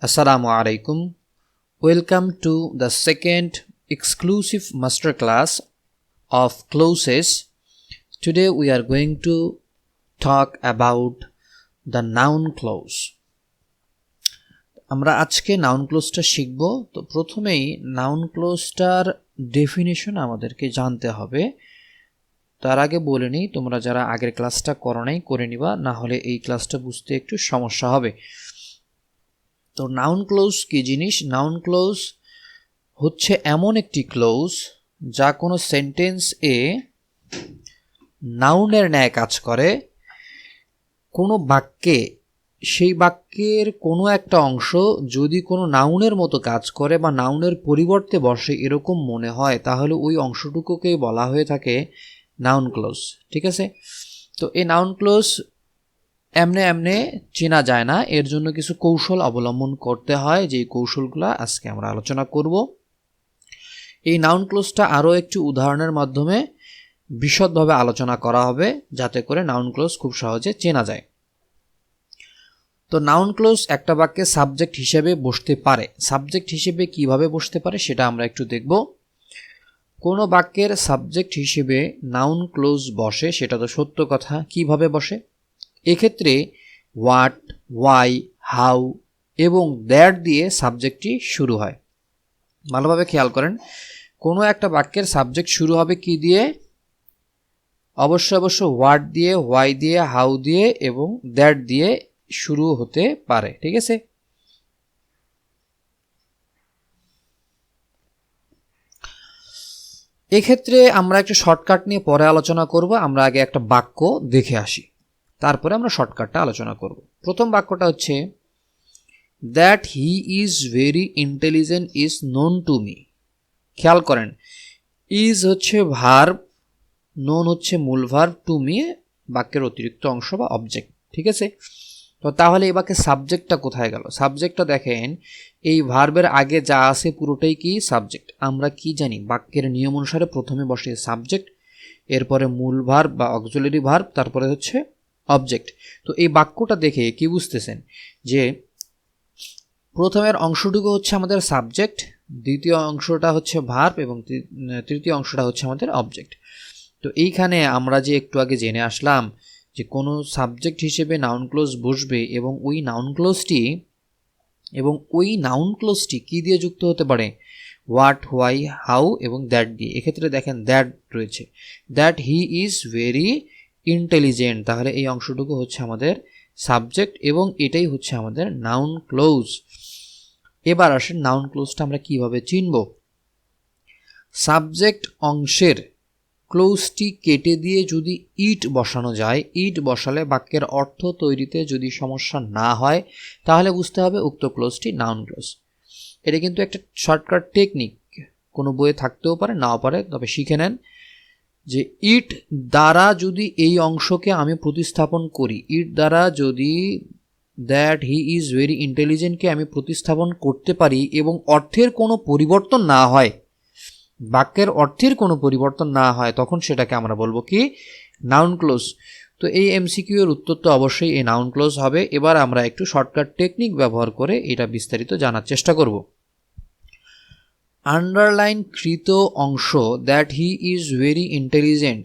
Assalamu alaikum. Welcome to the second exclusive masterclass of clauses. Today we are going to talk about the noun clause. আমরা আজকে noun ক্লোজটা শিখব। তো প্রথমেই noun ক্লোজটার definition আমাদেরকে জানতে হবে। তার আগে বলে নিই, তোমরা যারা আগের ক্লাসটা করো নাই করে নিবা, না হলে এই ক্লাসটা বুঝতে একটু সমস্যা হবে। তো নাউন ক্লোজ কি জিনিস? নাউন ক্লোজ হচ্ছে এমন একটি ক্লোজ যা কোনো সেন্টেন্সে নাউনের ন্যায় কাজ করে। কোনো বাক্যে সেই বাক্যের কোনো একটা অংশ যদি কোনো নাউনের মতো কাজ করে বা নাউনের পরিবর্তে বসে এরকম মনে হয়, তাহলে ওই অংশটুকুকে বলা হয়ে থাকে নাউন ক্লোজ। ঠিক আছে? তো এই নাউন ক্লোজ এমনে চেনা যায় না, এর জন্য কিছু কৌশল অবলম্বন করতে হয়, যেই কৌশলগুলো আজকে আমরা আলোচনা করব। এই নাউন ক্লোজটা আরও একটি উদাহরণের মাধ্যমে বিশদভাবে আলোচনা করা হবে, যাতে করে নাউন ক্লোজ খুব সহজে চেনা যায়। তো নাউন ক্লোজ একটা বাক্যে সাবজেক্ট হিসেবে বসতে পারে। সাবজেক্ট হিসেবে কিভাবে বসতে পারে সেটা আমরা একটু দেখব। কোনো বাক্যের সাবজেক্ট হিসেবে নাউন ক্লোজ বসে, সেটা তো সত্য কথা। কিভাবে বসে? এক্ষেত্রে হোয়াট, ওয়াই, হাউ এবং দ্যাট দিয়ে সাবজেক্টটি শুরু হয়। ভালোভাবে খেয়াল করেন, কোনো একটা বাক্যের সাবজেক্ট শুরু হবে কি দিয়ে? অবশ্যই হোয়াট দিয়ে, ওয়াই দিয়ে, হাউ দিয়ে এবং দ্যাট দিয়ে শুরু হতে পারে। ঠিক আছে? এক্ষেত্রে আমরা একটা শর্টকাট নিয়ে পরে আলোচনা করব। আমরা আগে একটা বাক্য দেখে আসি, তারপরে আমরা শর্টকাটটা আলোচনা করব। প্রথম বাক্যটা হচ্ছে that he is very intelligent is known to me. খেয়াল করেন, ইজ হচ্ছে ভার্ব, নোন হচ্ছে মূল ভার্ব, টু মি বাক্যের অতিরিক্ত অংশ বা অবজেক্ট। ঠিক আছে? তো তাহলে এই বাক্যের সাবজেক্টটা কোথায় গেল? সাবজেক্টটা দেখেন, এই ভার্বের আগে যা আছে পুরোটাই কি? সাবজেক্ট। আমরা কি জানি, বাক্যের নিয়ম অনুসারে প্রথমে বসে সাবজেক্ট, এরপরে মূল ভার্ব বা অক্সিলারি ভার্ব, তারপরে হচ্ছে অবজেক্ট। তো এই বাক্যটা দেখে কি বুঝতেছেন যে প্রথমের অংশটুকু হচ্ছে আমাদের সাবজেক্ট, দ্বিতীয় অংশটা হচ্ছে ভার্ব এবং তৃতীয় অংশটা হচ্ছে আমাদের অবজেক্ট। তো এইখানে আমরা যে একটু আগে জেনে আসলাম যে কোনো সাবজেক্ট হিসেবে নাউন ক্লোজ বসবে এবং ওই নাউন ক্লোজটি কি দিয়ে যুক্ত হতে পারে? হোয়াট, হোয়াই, হাউ এবং দ্যাট দিয়ে। এক্ষেত্রে দেখেন দ্যাট রয়েছে, that he is very intelligent. তাহলে এই অংশটুকু হচ্ছে আমাদের সাবজেক্ট এবং এটাই হচ্ছে আমাদের নাউন ক্লোজ। এবার আসেন নাউন ক্লোজটা আমরা কিভাবে চিনব। সাবজেক্ট অংশের ক্লোজটি কেটে দিয়ে যদি ইট বসানো যায়, ইট বসালে বাক্যের অর্থ তৈরিতে যদি সমস্যা না হয়, তাহলে বুঝতে হবে উক্ত ক্লোজটি নাউন ক্লোজ। এটা কিন্তু একটা শর্টকাট টেকনিক, কোনো বইয়ে থাকতেও পারে, নাও পারে, তবে শিখে নেন যে ইট দ্বারা যদি এই অংশকে আমি প্রতিস্থাপন করি, ইট দ্বারা যদি দ্যাট হি ইজ ভেরি ইন্টেলিজেন্টকে আমি প্রতিস্থাপন করতে পারি এবং অর্থের কোনো পরিবর্তন না হয়, বাক্যের অর্থের কোনো পরিবর্তন না হয়, তখন সেটাকে আমরা বলবো কি? Noun close. তো এই এমসিকিউ এর উত্তর তো অবশ্যই এই নাউন ক্লোজ হবে। এবার আমরা একটু শর্টকাট টেকনিক ব্যবহার করে এটা বিস্তারিত জানার চেষ্টা করব। আন্ডারলাইন কৃত অংশ that he is very intelligent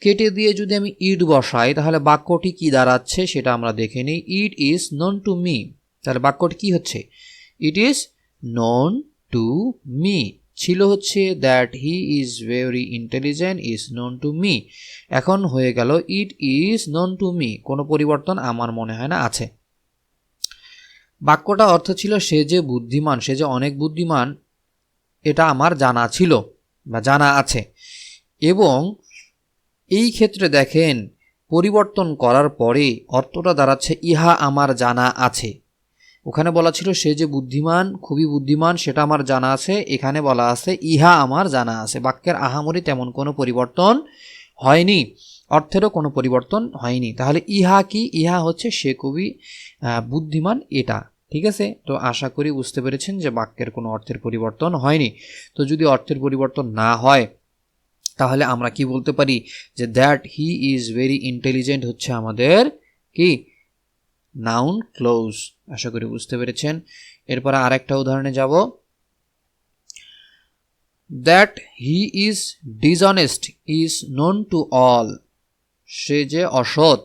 কেটে দিয়ে যদি আমি ইট বসাই, তাহলে বাক্যটি কি দাঁড়াচ্ছে সেটা আমরা দেখে নিই। It is known to me. তাহলে বাক্যটি কি হচ্ছে? It is known to me. ছিল হচ্ছে that he is very intelligent is known to me. এখন হয়ে গেল it is known to me. কোনো পরিবর্তন আমার মনে হয় না আছে। বাক্যটা অর্থ ছিল সে যে বুদ্ধিমান, সে যে অনেক বুদ্ধিমান, এটা আমার জানা ছিল বা জানা আছে। এবং এই ক্ষেত্রে দেখেন পরিবর্তন করার পরে অর্থটা দাঁড়াচ্ছে ইহা আমার জানা আছে। ওখানে বলা ছিল সে যে বুদ্ধিমান, খুবই বুদ্ধিমান, সেটা আমার জানা আছে। এখানে বলা আছে ইহা আমার জানা আছে। বাক্যের আহামরি তেমন কোনো পরিবর্তন হয়নি, অর্থেরও কোনো পরিবর্তন হয়নি। তাহলে ইহা কি? ইহা হচ্ছে সে খুবই বুদ্ধিমান, এটা। ঠিক আছে? তো আশা করি বুঝতে পেরেছেন যে বাক্যের কোনো অর্থের পরিবর্তন হয়নি। তো যদি অর্থের পরিবর্তন না হয়, তাহলে আমরা কি বলতে পারি যে that he is very intelligent হচ্ছে আমাদের কি? Noun close. আশা করি বুঝতে পেরেছেন। এরপরে আরেকটা উদাহরণে যাব। That he is dishonest is known to all. সে যে অসৎ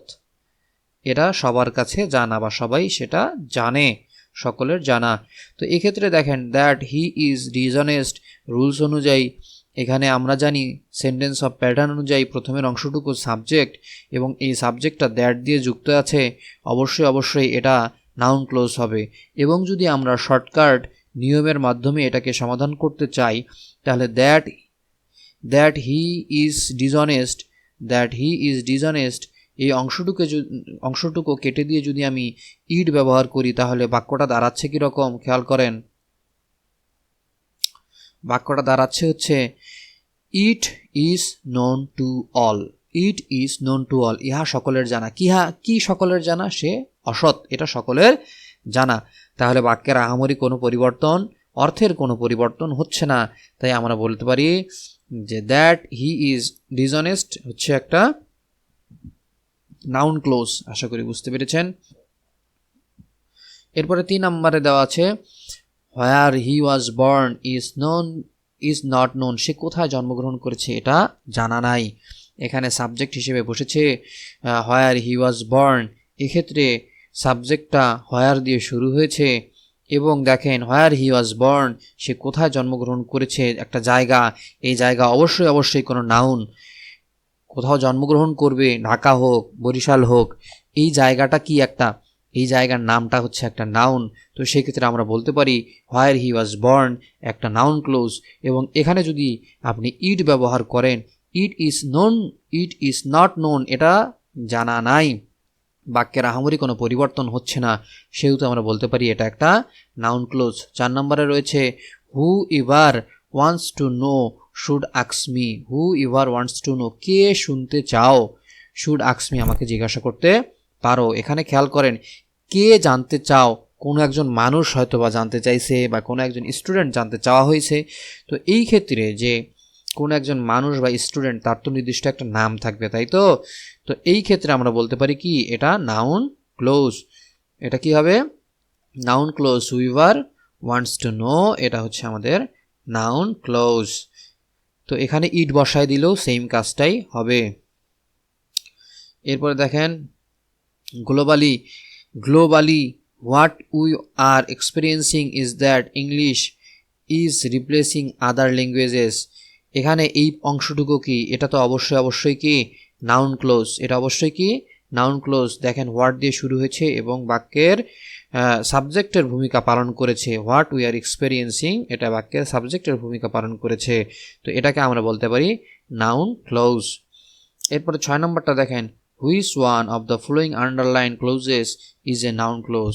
এটা সবার কাছে জানা বা সবাই সেটা জানে, সকলের জানা। তো এক্ষেত্রে দেখেন that he is dishonest rules অনুযায়ী এখানে আমরা জানি সেন্টেন্স অফ প্যাটার্ন অনুযায়ী প্রথমের অংশটুকু সাবজেক্ট এবং এই সাবজেক্টটা দ্যাট দিয়ে যুক্ত আছে, অবশ্যই এটা নাউন ক্লোজ হবে। এবং যদি আমরা শর্টকাট নিয়মের মাধ্যমে এটাকে সমাধান করতে চাই তাহলে দ্যাট হি ইজ ডিসঅনেস্ট এই অংশটুকু কেটে দিয়ে যদি আমি ইট ব্যবহার করি তাহলে বাক্যটা দাঁড়াচ্ছে কীরকম খেয়াল করেন। বাক্যটা দাঁড়াচ্ছে হচ্ছে it is known to all. It is known to all, ইহা সকলের জানা। কি সকলের জানা? সে অসৎ, এটা সকলের জানা। তাহলে বাক্যের আহামরি কোনো পরিবর্তন, অর্থের কোনো পরিবর্তন হচ্ছে না। তাই আমরা বলতে পারি যে দ্যাট হি ইজ ডিসঅনেস্ট হচ্ছে একটা নাউন ক্লোজ। আশা করি বুঝতে পেরেছেন। এরপরে 3 নম্বরে দেওয়া আছে where he was born is not known. সে কোথায় জন্মগ্রহণ করেছে এটা জানা নাই। এখানে সাবজেক্ট হিসেবে বসেছে হোয়ার হি ওয়াজ বর্ন। এক্ষেত্রে সাবজেক্টটা হোয়ার দিয়ে শুরু হয়েছে এবং দেখেন হোয়ার হি ওয়াজ বর্ন, সে কোথায় জন্মগ্রহণ করেছে, একটা জায়গা। এই জায়গা অবশ্যই কোনো নাউন। কোথাও জন্মগ্রহণ করবে, ঢাকা হোক, বরিশাল হোক, এই জায়গাটা কি একটা, এই জায়গার নামটা হচ্ছে একটা নাউন। তো সেক্ষেত্রে আমরা বলতে পারি হোয়ার হি ওয়াজ বর্ন একটা নাউন ক্লোজ। এবং এখানে যদি আপনি ইট ব্যবহার করেন, ইট ইজ নট নোন এটা জানা নাই, বাক্যের আহামরি কোনো পরিবর্তন হচ্ছে না, সেহেতু আমরা বলতে পারি এটা একটা নাউন ক্লোজ। 4 নম্বরে রয়েছে whoever wants to know should ask me. Whoever wants to know, কে শুনতে চাও, শুড আস্ক মি আমাকে জিজ্ঞাসা করতে পারো। এখানে খেয়াল করেন কে জানতে চাও, কোনো একজন মানুষ হয়তো বা জানতে চাইছে বা কোনো একজন স্টুডেন্ট জানতে চাওয়া হয়েছে। তো এই ক্ষেত্রে যে কোনো একজন মানুষ বা স্টুডেন্ট তার তো নির্দিষ্ট একটা নাম থাকবে, তাই তো। তো এই ক্ষেত্রে আমরা বলতে পারি কি এটা নাউন ক্লোজ। এটা কি হবে? Noun clause. Whoever wants to no এটা হচ্ছে আমাদের নাউন ক্লোজ। তো এখানে ইট বসায় দিলেও সেম কাজটাই হবে। এরপরে দেখেন globally what we are experiencing is that English is replacing other languages. এখানে এই অংশটুকু কি, এটা তো অবশ্যই কি নাউন ক্লোজ। এটা অবশ্যই কি নাউন ক্লোজ। দেখেন হোয়াট দিয়ে শুরু হয়েছে এবং বাক্যের সাবজেক্টের ভূমিকা পালন করেছে। হোয়াট উই আর এক্সপেরিয়েন্সিং এটা বাক্যের সাবজেক্টের ভূমিকা পালন করেছে। তো এটাকে আমরা বলতে পারি নাউন ক্লোজ। এরপরে 6 নম্বরটা দেখেন which one of the following underline clauses is a noun clause.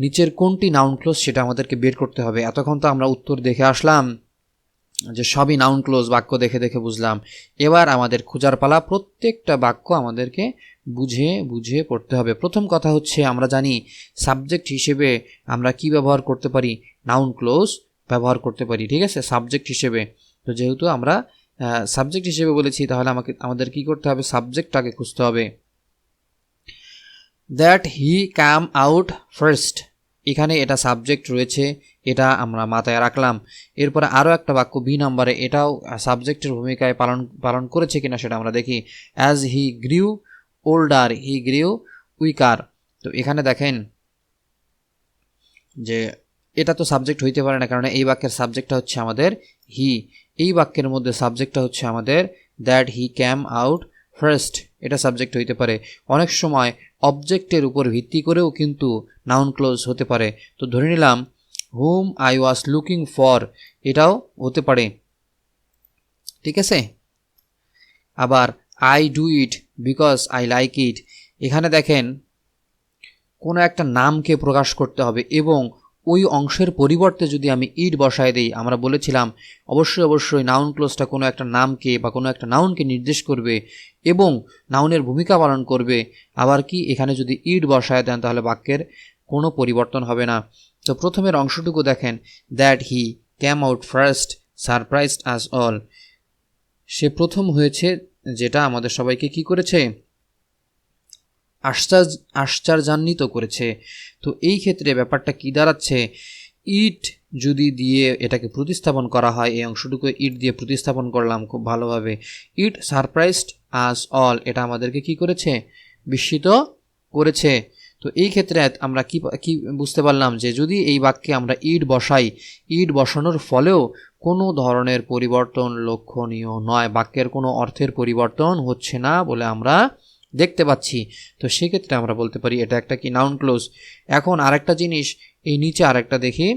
নিচের কোনটি নাউন ক্লোজ সেটা আমাদেরকে বের করতে হবে। এতক্ষণ তো আমরা উত্তর দেখে আসলাম যে সবই নাউন ক্লোজ, বাক্য দেখে বুঝলাম। এবার আমাদের খোঁজার পালা, প্রত্যেকটা বাক্য আমাদেরকে বুঝে পড়তে হবে। প্রথম কথা হচ্ছে আমরা জানি সাবজেক্ট হিসেবে আমরা কি ব্যবহার করতে পারি, নাউন ক্লোজ ব্যবহার করতে পারি, ঠিক আছে, সাবজেক্ট হিসেবে। তো যেহেতু আমরা সাবজেক্ট হিসেবে বলেছি তাহলে আমাদের কি করতে হবে, সাবজেক্টটাকে খুঁজতে হবে। That he come out first, এখানে এটা সাবজেক্ট রয়েছে, এটা আমরা মাথায় রাখলাম। এরপরে আরও একটা বাক্য বি নাম্বারে, এটাও সাবজেক্টের ভূমিকায় পালন করেছে কিনা সেটা আমরা দেখি। As he grew older he grew weaker. তো এখানে দেখেন যে এটা তো সাবজেক্ট হইতে পারে না, কারণ এই বাক্যের সাবজেক্টটা হচ্ছে আমাদের হি। এই বাক্যের মধ্যে সাবজেক্টটা হচ্ছে আমাদের that he came out first, এটা সাবজেক্ট হইতে পারে। অনেক সময় অবজেক্টের উপর ভিত্তি করেও কিন্তু নাউন ক্লোজ হতে পারে। তো ধরে নিলাম হুম আই ওয়াজ লুকিং ফর, এটাও হতে পারে, ঠিক আছে। আবার I do it because I like it, এখানে দেখেন কোনো একটা নামকে প্রকাশ করতে হবে এবং ওই অংশের পরিবর্তে যদি আমি ইট বসায় দিই, আমরা বলেছিলাম অবশ্যই নাউন ক্লোজটা কোনো একটা নামকে বা কোনো একটা নাউনকে নির্দেশ করবে এবং নাউনের ভূমিকা পালন করবে। আবার কি এখানে যদি ইট বসায় দেন তাহলে বাক্যের কোনো পরিবর্তন হবে না। তো প্রথমের অংশটুকু দেখেন that he came out first surprised us all, সে প্রথম হয়েছে, যেটা আমাদের সবাইকে কি করেছে, আশ্চর্যান্বিত করেছে। তো এই ক্ষেত্রে ব্যাপারটা কি দাঁড়াচ্ছে, ইট যদি দিয়ে এটাকে প্রতিস্থাপন করা হয়, এই অংশটুকু ইট দিয়ে প্রতিস্থাপন করলাম খুব ভালোভাবে, ইট সারপ্রাইজড আস অল, এটা আমাদেরকে কি করেছে, বিস্মিত করেছে। তো এই ক্ষেত্রে আমরা কি বুঝতে পারলাম যে যদি এই বাক্যে আমরা ইট বসাই, ইট বসানোর ফলেও কোনো ধরনের পরিবর্তন লক্ষণীয় নয়, বাক্যের কোনো অর্থের পরিবর্তন হচ্ছে না বলে আমরা দেখতে পাচ্ছি। তো সেক্ষেত্রে আমরা বলতে পারি এটা একটা কি, নাউন ক্লোজ। এখন আরেকটা জিনিস, এই নিচে আরেকটা দেখি,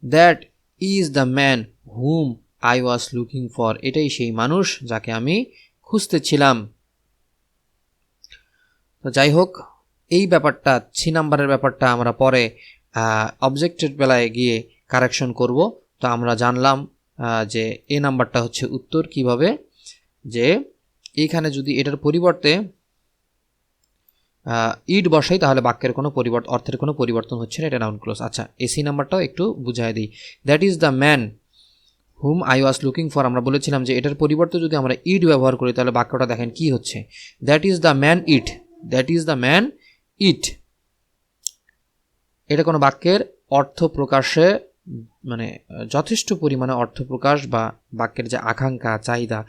that is the man hmm I was looking for, এটাই সেই মানুষ যাকে আমি খুঁজতেছিলাম। তো যাই হোক, এই ব্যাপারটা 3 নাম্বারের ব্যাপারটা আমরা পরে অবজেক্টের বেলায় গিয়ে কারেকশন করব। তো আমরা জানলাম যে এ নাম্বারটা হচ্ছে উত্তর, কিভাবে, যে এইখানে যদি এটার পরিবর্তে ইট বসাই তাহলে বাক্যের কোনো অর্থের কোনো পরিবর্তন হচ্ছে না, এটা নাউন ক্লোজ। আচ্ছা, এসি নাম্বারটাও একটু বুঝাই দিই। That is the man hmm I was looking for, আমরা বলেছিলাম যে এটার পরিবর্তে যদি আমরা ইট ব্যবহার করি তাহলে বাক্যটা দেখেন কি হচ্ছে, that is the man it, that is the man it. এটা কোনো বাক্যের অর্থ প্রকাশে মানে যথেষ্ট পরিমাণে অর্থ প্রকাশ বা বাক্যের যে আকাঙ্ক্ষা চাহিদা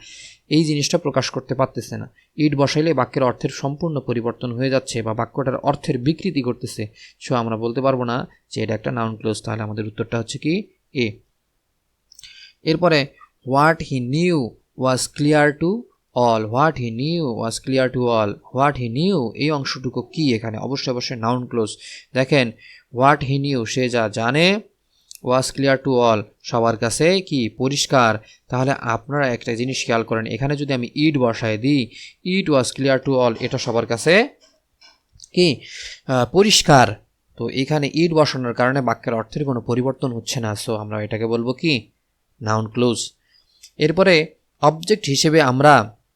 এই জিনিসটা প্রকাশ করতে পারতেছে না। ইট বসাইলে বাক্যের অর্থের সম্পূর্ণ পরিবর্তন হয়ে যাচ্ছে বা বাক্যটার অর্থের বিকৃতি করতেছে। সো আমরা বলতে পারবো না যে এটা একটা নাউন ক্লোজ। তাহলে আমাদের উত্তরটা হচ্ছে কি এ। এরপরে what he knew was clear to all, what he knew was clear to all, what he knew এই অংশটুকু কি, এখানে অবশ্যই নাউন ক্লোজ। দেখেন হোয়াট হি নিউ, সে যা জানে, ওয়াজ ক্লিয়ার টু অল সবার কাছে কি, পরিষ্কার। তাহলে আপনারা একটা জিনিস খেয়াল করেন, এখানে যদি আমি ইট বসায় দিই, ইট ওয়াজ ক্লিয়ার টু অল, এটা সবার কাছে কি, পরিষ্কার। তো এখানে ইট বসানোর কারণে বাক্যের অর্থের কোনো পরিবর্তন হচ্ছে না। সো আমরা এটাকে বলবো কি, নাউন ক্লোজ। এরপরে অবজেক্ট হিসেবে আমরা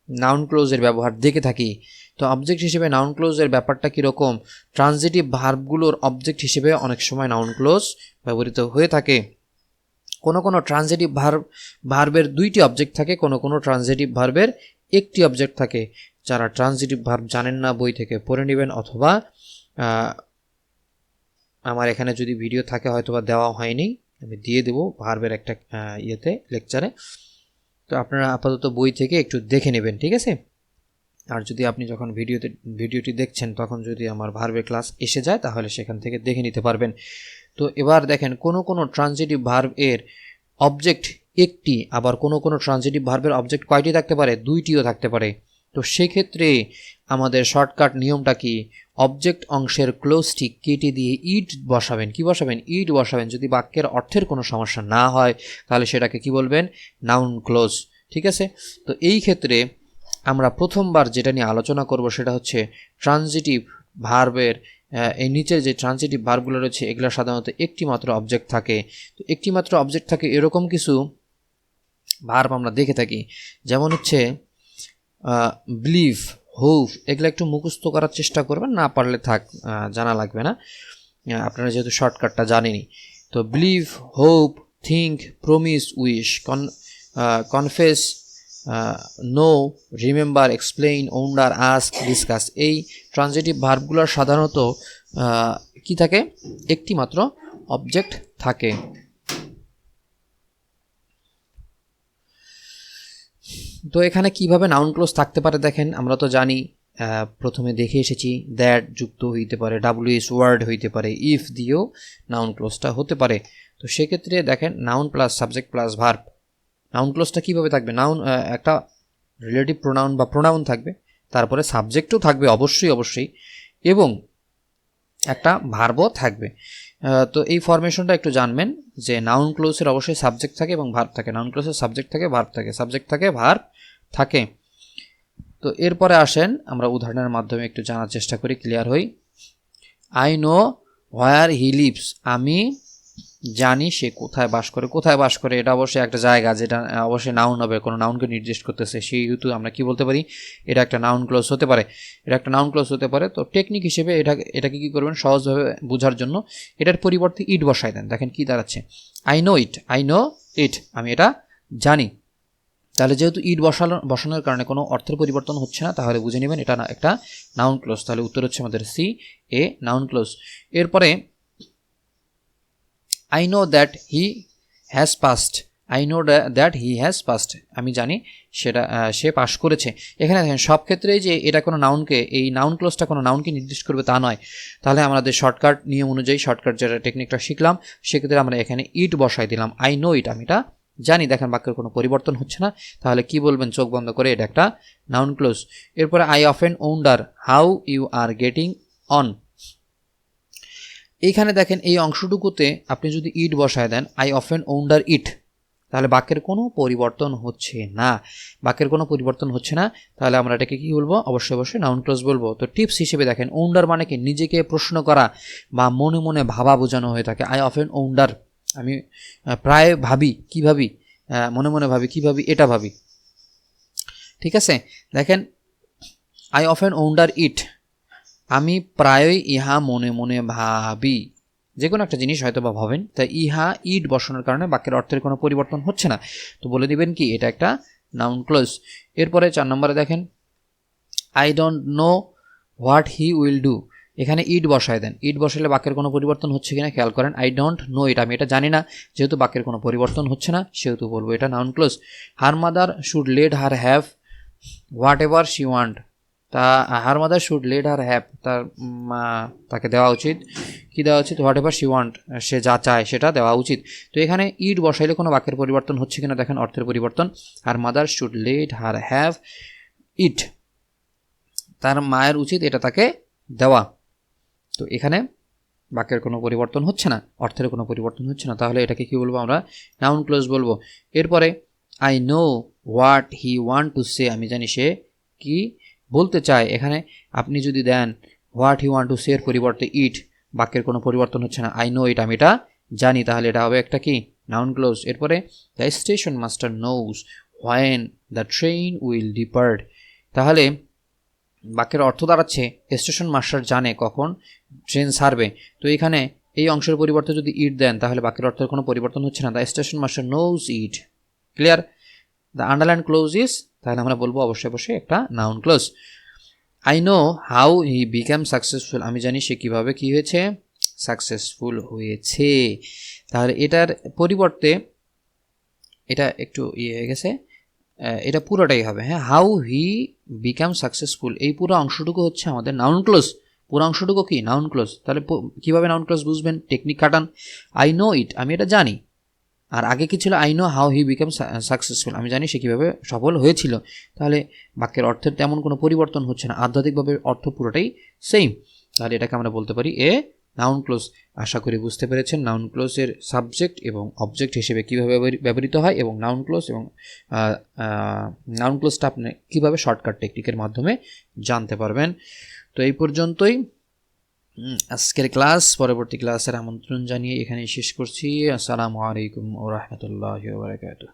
নাউন ক্লোজের ব্যবহার দেখে থাকি। তো অবজেক্ট হিসেবে নাউন ক্লোজের ব্যাপারটা কীরকম, ট্রানজিটিভ ভার্বগুলোর অবজেক্ট হিসেবে অনেক সময় নাউন ক্লোজ ব্যবহৃত হয়ে থাকে। কোনো ট্রানজিটিভ ভার্বের 2টি অবজেক্ট থাকে, কোনো ট্রানজিটিভ ভার্বের 1টি অবজেক্ট থাকে। যারা ট্রানজিটিভ ভার্ব জানেন না বই থেকে পড়ে নেবেন, অথবা আমার এখানে যদি ভিডিও থাকে হয়তো বা দেওয়া হয়নি, আমি দিয়ে দেবো ভার্বের একটা লেকচারে। তো আপনারা আপাতত বই থেকে একটু দেখে নেবেন, ঠিক আছে। আর যদি আপনি যখন ভিডিওটি দেখছেন তখন যদি আমার ভার্বের ক্লাস এসে যায় তাহলে সেখান থেকে দেখে নিতে পারবেন। তো এবার দেখেন কোনো ট্রানজিটিভ ভার্ব এর অবজেক্ট একটি, আবার কোনো ট্রানজিটিভ ভার্বের অবজেক্ট কয়টি থাকতে পারে, 2টিও থাকতে পারে। তো সেক্ষেত্রে আমাদের শর্টকাট নিয়মটা কি, অবজেক্ট অংশের ক্লোজটি কেটে দিয়ে ইট বসাবেন। কি বসাবেন, ইট বসাবেন। যদি বাক্যের অর্থের কোনো সমস্যা না হয় তাহলে সেটাকে কি বলবেন, নাউন ক্লোজ, ঠিক আছে। তো এই ক্ষেত্রে আমরা প্রথমবার যেটা নিয়ে আলোচনা করব সেটা হচ্ছে ট্রানজিটিভ ভার্বের এই নিচের যে ট্রানজিটিভ ভার্বগুলো রয়েছে এগুলো সাধারণত একটি মাত্র অবজেক্ট থাকে। তো একটি মাত্র অবজেক্ট থাকে এরকম কিছু ভার্ব আমরা দেখে থাকি, যেমন হচ্ছে বিলিভ, হোপ, এগুলো একটু মুখস্থ করার চেষ্টা করবেন, না পারলে থাক, জানা লাগবে না, আপনারা যেহেতু শর্টকাটটা জানেনই। তো believe, hope, think, promise, wish, confess, know, remember, explain, wonder, ask, discuss, এই ট্রানজিটিভ ভার্বগুলোর সাধারণত কি থাকে, একটি মাত্র অবজেক্ট থাকে। তো এখানে কিভাবে নাউন ক্লোজ থাকতে পারে দেখেন, আমরা তো জানি প্রথমে দেখে এসেছি দ্যাট যুক্ত হইতে পারে, WH ওয়ার্ড হইতে পারে, ইফ দিয়েও নাউন ক্লোজটা হতে পারে। তো সেক্ষেত্রে দেখেন noun plus subject plus verb, noun ক্লোজটা কীভাবে থাকবে, নাউন একটা রিলেটিভ প্রোনাউন বা প্রোনাউন থাকবে, তারপরে সাবজেক্টও থাকবে অবশ্যই, এবং একটা ভার্বও থাকবে। তো এই ফরমেশনটা একটু জানবেন যে নাউন ক্লোজের অবশ্যই সাবজেক্ট থাকে এবং ভার্ব থাকে, নাউন ক্লোজের সাবজেক্ট থাকে, ভার্ব থাকে, সাবজেক্ট থাকে, ভার্ব থাকে। তো এরপরে আসেন আমরা উদাহরণের মাধ্যমে একটু জানার চেষ্টা করি, ক্লিয়ার হই। I know where he lives, আমি জানি সে কোথায় বাস করে, এটা অবশ্যই একটা জায়গা, যেটা অবশ্যই নাউন হবে, কোনো নাউনকে নির্দেশ করতেছে, সেহেতু আমরা কি বলতে পারি, এটা একটা নাউন ক্লোজ হতে পারে। তো টেকনিক হিসেবে এটাকে কি করবেন, সহজভাবে বোঝার জন্য এটার পরিবর্তে ইট বসাই দেন। দেখেন কি দাঁড়াচ্ছে, আই নো ইট, আমি এটা জানি। তাহলে যেহেতু ইট বসানোর কারণে কোনো অর্থের পরিবর্তন হচ্ছে না, তাহলে বুঝে নেবেন এটা একটা নাউন ক্লোজ। তাহলে উত্তর হচ্ছে আমাদের সি, এ নাউন ক্লোজ। এরপরে I know that he has past, I know that he has past, আমি জানি সেটা সে পাস করেছে। এখানে দেখেন সব ক্ষেত্রেই যে এটা কোনো নাউনকে, এই নাউন ক্লোজটা কোনো নাউনকে নির্দেশ করবে তা নয়। তাহলে আমাদের শর্টকাট নিয়ম অনুযায়ী, শর্টকাট যেটা টেকনিকটা শিখলাম, সেক্ষেত্রে আমরা এখানে ইট বসাই দিলাম, আই নো ইট, আমি এটা জানি। দেখেন বাক্যের কোনো পরিবর্তন হচ্ছে না, তাহলে কি বলবেন চোখ বন্ধ করে, এটা একটা নাউন ক্লোজ। এরপরে I often wonder how you are getting on, এইখানে দেখেন এই অংশটুকুতে আপনি যদি ইট বসায় দেন, আই অফেন ওন্ডার ইট, তাহলে বাক্যের কোনো পরিবর্তন হচ্ছে না, বাক্যের কোনো পরিবর্তন হচ্ছে না। তাহলে আমরা এটাকে কি বলবো, অবশ্যই নাউন ক্লোজ বলবো। তো টিপস হিসেবে দেখেন, ওন্ডার মানে কি, নিজেকে প্রশ্ন করা বা মনে মনে ভাবা বোঝানো হয়ে থাকে। আই অফেন ওন্ডার, আমি প্রায় ভাবি, কি ভাবি, মনে মনে ভাবি, কি ভাবি, এটা ভাবি। ঠিক আছে, দেখেন আই অফেন ওন্ডার ইট, আমি প্রায়ই ইহা মনে মনে ভাবি, যে কোনো একটা জিনিস হয়তো বা ভাবেন, তাই ইহা ইট বসানোর কারণে বাক্যের অর্থের কোনো পরিবর্তন হচ্ছে না। তো বলে দিবেন কি এটা একটা নাউন ক্লোজ। এরপরে 4 নম্বরে দেখেন, I don't know what he will do, এখানে ইট বসায় দেন, ইট বসালে বাক্যের কোনো পরিবর্তন হচ্ছে কিনা খেয়াল করেন। আই ডোন্ট নো ইট, আমি এটা জানি না, যেহেতু বাক্যের কোনো পরিবর্তন হচ্ছে না সেহেতু বলবো এটা noun clause. Her mother should let her have whatever she want, তা her mother should let her have, তার তাকে দেওয়া উচিত, কি দেওয়া উচিত, হোয়াট এভার শি ওয়ান্ট, সে যা চায় সেটা দেওয়া উচিত। তো এখানে ইট বসাইলে কোনো বাক্যের পরিবর্তন হচ্ছে কিনা দেখেন, অর্থের পরিবর্তন। হার mother should let her have it, তার মায়ের উচিত এটা তাকে দেওয়া। তো এখানে বাক্যের কোনো পরিবর্তন হচ্ছে না, অর্থের কোনো পরিবর্তন হচ্ছে না, তাহলে এটাকে কি বলবো আমরা, নাউন ক্লোজ বলবো। এরপরে I know what he want to say, আমি জানি সে কি বলতে চায়। এখানে আপনি যদি দেন what he want to say এর পরিবর্তে ইট, বাক্যের কোনো পরিবর্তন হচ্ছে না, আই নো ইট, আমি এটা জানি, তাহলে এটা হবে একটা কি নাউন ক্লোজ। এরপরে the station master knows when the train will depart, তাহলে বাক্যের অর্থ দাঁড়াচ্ছে স্টেশন মাস্টার জানে কখন ট্রেন ছাড়বে। তো এখানে এই অংশের পরিবর্তে যদি ইট দেন, তাহলে বাক্যের অর্থের কোনো পরিবর্তন হচ্ছে না, the station master knows it. Clear? The underline close is, তাহলে আমরা বলবো অবশ্যই একটা noun close. I know how he become successful, আমি জানি সে কীভাবে কী হয়েছে, সাকসেসফুল হয়েছে। তাহলে এটার পরিবর্তে এটা একটু হয়ে গেছে, এটা পুরোটাই হবে, হ্যাঁ, হাউ হি বিকাম সাকসেসফুল, এই পুরো অংশটুকু হচ্ছে আমাদের নাউন ক্লোজ, পুরো অংশটুকু কি নাউন ক্লোজ। তাহলে কীভাবে নাউন ক্লোজ বুঝবেন, টেকনিক খাটান। আই নো ইট, আমি এটা জানি, আর আগে কি ছিল, I know how he become successful, আমি জানি সে কীভাবে সফল হয়েছিল। তাহলে বাক্যের অর্থের তেমন কোনো পরিবর্তন হচ্ছে না, আধ্যাত্মিকভাবে অর্থ পুরোটাই সেম, তাহলে এটাকে আমরা বলতে পারি এ নাউন ক্লোজ। আশা করি বুঝতে পেরেছেন নাউন ক্লোজের সাবজেক্ট এবং অবজেক্ট হিসেবে কীভাবে ব্যবহৃত হয়, এবং নাউন ক্লোজটা আপনি কীভাবে শর্টকাট টেকনিকের মাধ্যমে জানতে পারবেন। তো এই পর্যন্তই আজকের ক্লাস, পরবর্তী ক্লাসের আমন্ত্রণ জানিয়ে এখানেই শেষ করছি। আসসালামু আলাইকুম ওয়া রাহমাতুল্লাহি ওয়া বারাকাতুহু।